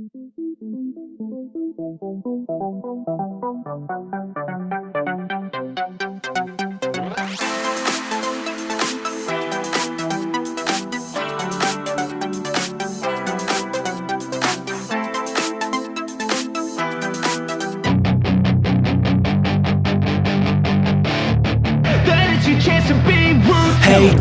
Hey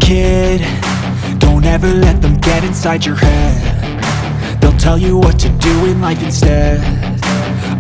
kid, don't ever let them get inside your head. They'll tell you what to do in life instead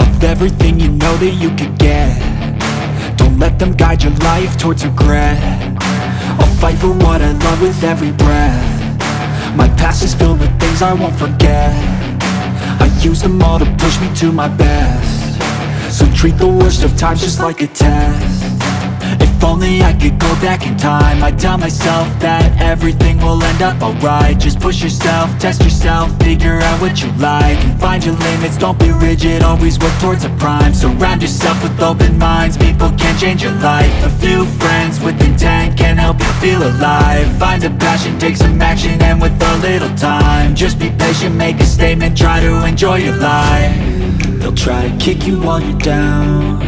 of everything you know that you could get. Don't let them guide your life towards regret. I'll fight for what I love with every breath. My past is filled with things I won't forget. I use them all to push me to my best. So treat the worst of times just like a test. If only I could go back in time, I'd tell myself that everything will end up alright. Just push yourself, test yourself, figure out what you like, and find your limits, don't be rigid, always work towards a prime. Surround yourself with open minds, people can change your life. A few friends with intent can help you feel alive. Find a passion, take some action, and with a little time, just be patient, make a statement, try to enjoy your life. They'll try to kick you while you're down.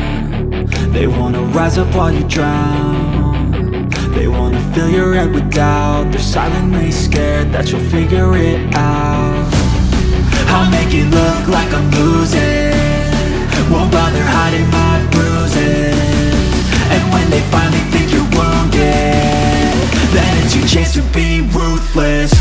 They wanna rise up while you drown. They wanna fill your head with doubt. They're silently scared that you'll figure it out. I'll make it look like I'm losing, won't bother hiding my bruises. And when they finally think you're wounded, then it's your chance to be ruthless.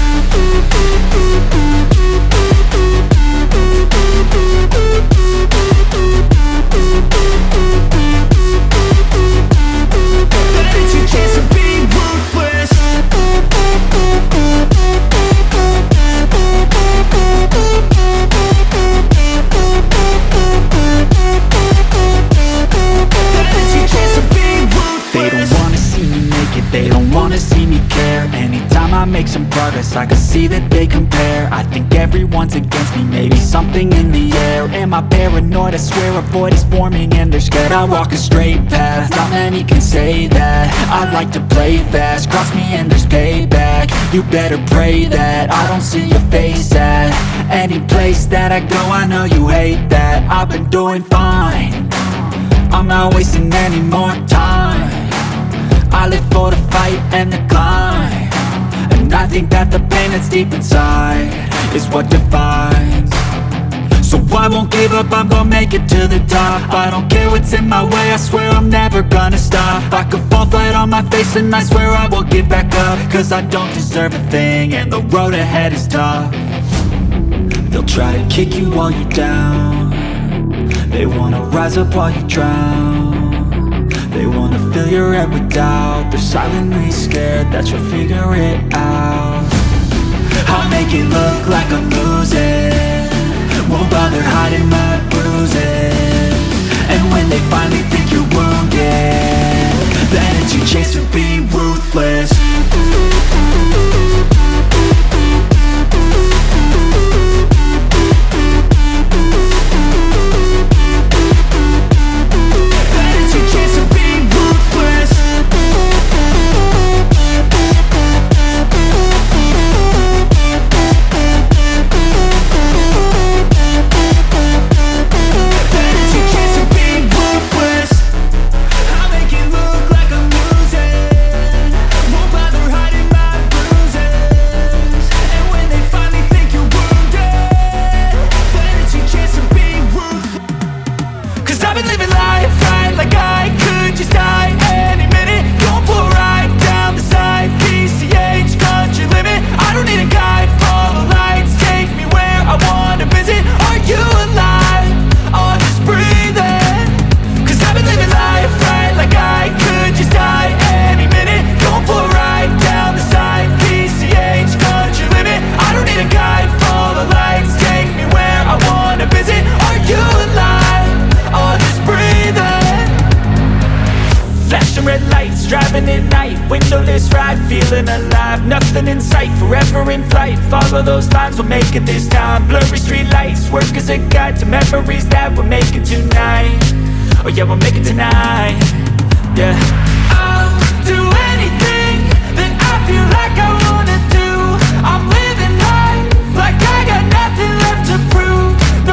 They don't wanna see me care. Anytime I make some progress, I can see that they compare. I think everyone's against me, maybe something in the air. Am I paranoid? I swear a void is forming and they're scared I walk a straight path. Not many can say that. I like to play fast, cross me and there's payback. You better pray that I don't see your face at any place that I go. I know you hate that. I've been doing fine, I'm not wasting any more time. I live for the fight and the climb, and I think that the pain that's deep inside is what defines. So I won't give up, I'm gonna make it to the top. I don't care what's in my way, I swear I'm never gonna stop. I could fall flat on my face and I swear I will get back up, cause I don't deserve a thing and the road ahead is tough. They'll try to kick you while you're down. They wanna rise up while you drown. They wanna fill your head with doubt. They're silently scared that you'll figure it out. I'll make it look like I'm losing, won't bother hiding my bruises. And when they finally think you're wounded, then it's your chance to be ruthless. Driving at night, windowless ride, feeling alive. Nothing in sight, forever in flight. Follow those lines, we'll make it this time. Blurry street lights, work as a guide to memories that we're making tonight. Oh yeah, we'll make it tonight. Yeah. I'll do anything that I feel like I wanna do. I'm living life like I got nothing left to prove. No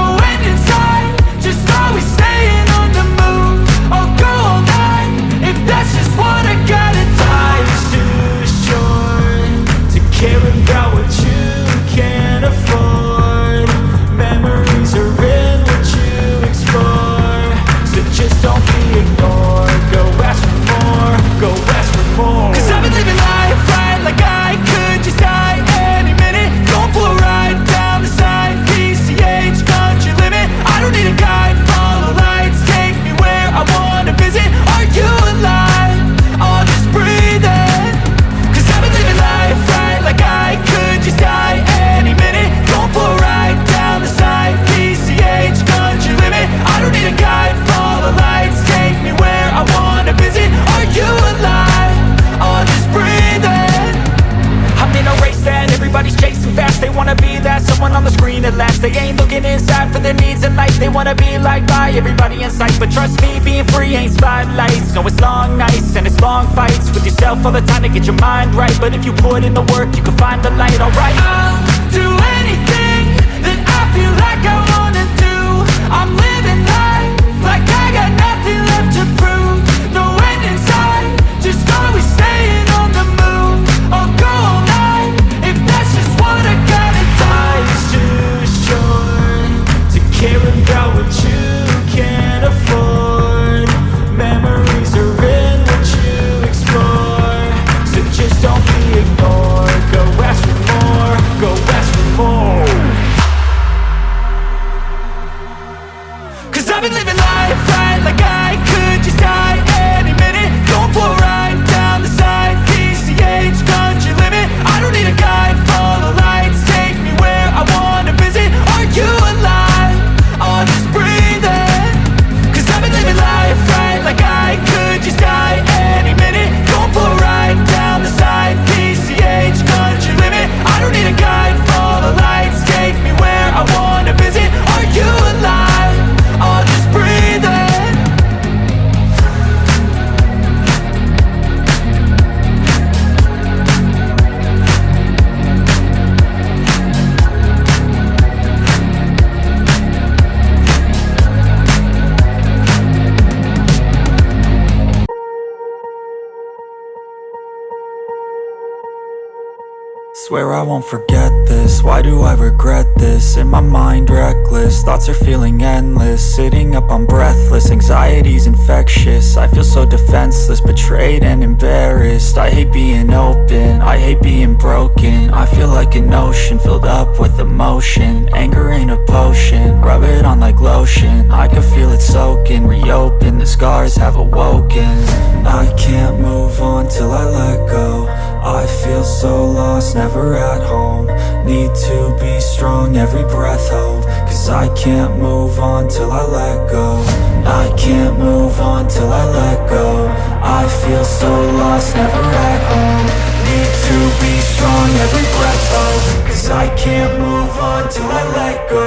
provide for their needs in life. They wanna be liked by everybody in sight, but trust me, being free ain't spotlights. No, it's long nights and it's long fights with yourself all the time to get your mind right. But if you put in the work, you can find the light. Alright, I'll do anything that I feel like I wanna do. I'm living life like I got nothing left to prove. No end in sight, just always staying on the move. I'll go all night if that's just what I gotta do. Life's too short to care about what you can't afford. Memories are in what you explore, so just don't be ignored. Go ask for more, go ask for more. Cause I've been living life right like I could just die any minute. Going for a ride down the side, PCH country limit. I don't need a guide, follow lights, take me where I wanna visit. Are you alive? I'll just breathe in. Cause I've been living life right like I could just die any minute. Going for a ride down the side, PCH country limit. I don't need a guide, follow lights, take me where I wanna visit. Are you alive? I'll just breathe in. Swear I won't forget this, why do I regret this? In my mind reckless, thoughts are feeling endless. Sitting up I'm breathless, anxiety's infectious. I feel so defenseless, betrayed and embarrassed. I hate being open, I hate being broken. I feel like an ocean filled up with emotion. Anger ain't a potion, rub it on like lotion. I can feel it soaking, reopen, the scars have awoken. I can't move on till I let go. I feel so lost, never at home. Need to be strong, every breath hold. Cause I can't move on till I let go. I can't move on till I let go. I feel so lost, never at home. Need to be strong, every breath hold. Cause I can't move on till I let go.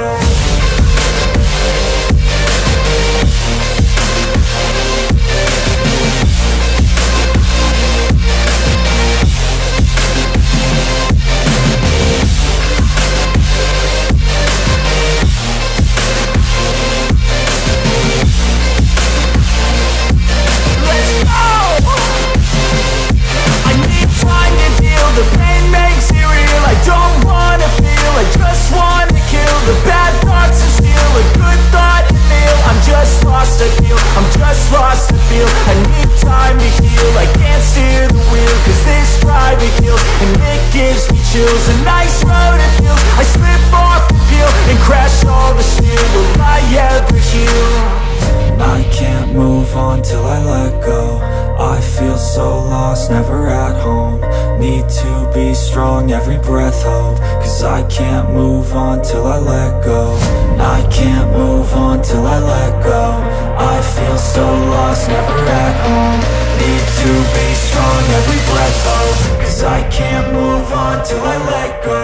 The pain makes it real, I don't wanna feel, I just wanna kill the bad thoughts and steal a good thought and meal. I'm just lost, I feel, I'm just lost, I feel. I need time to heal, I can't steer the wheel. Cause this drive it kills, and it gives me chills. A nice road it feels, I slip off the peel and crash all the steel. Will I ever heal? I can't move on till I let go. I feel so lost, never at home. Need to be strong, every breath hold. Cause I can't move on till I let go. I can't move on till I let go. I feel so lost, never at home. Need to be strong, every breath hold. Cause I can't move on till I let go.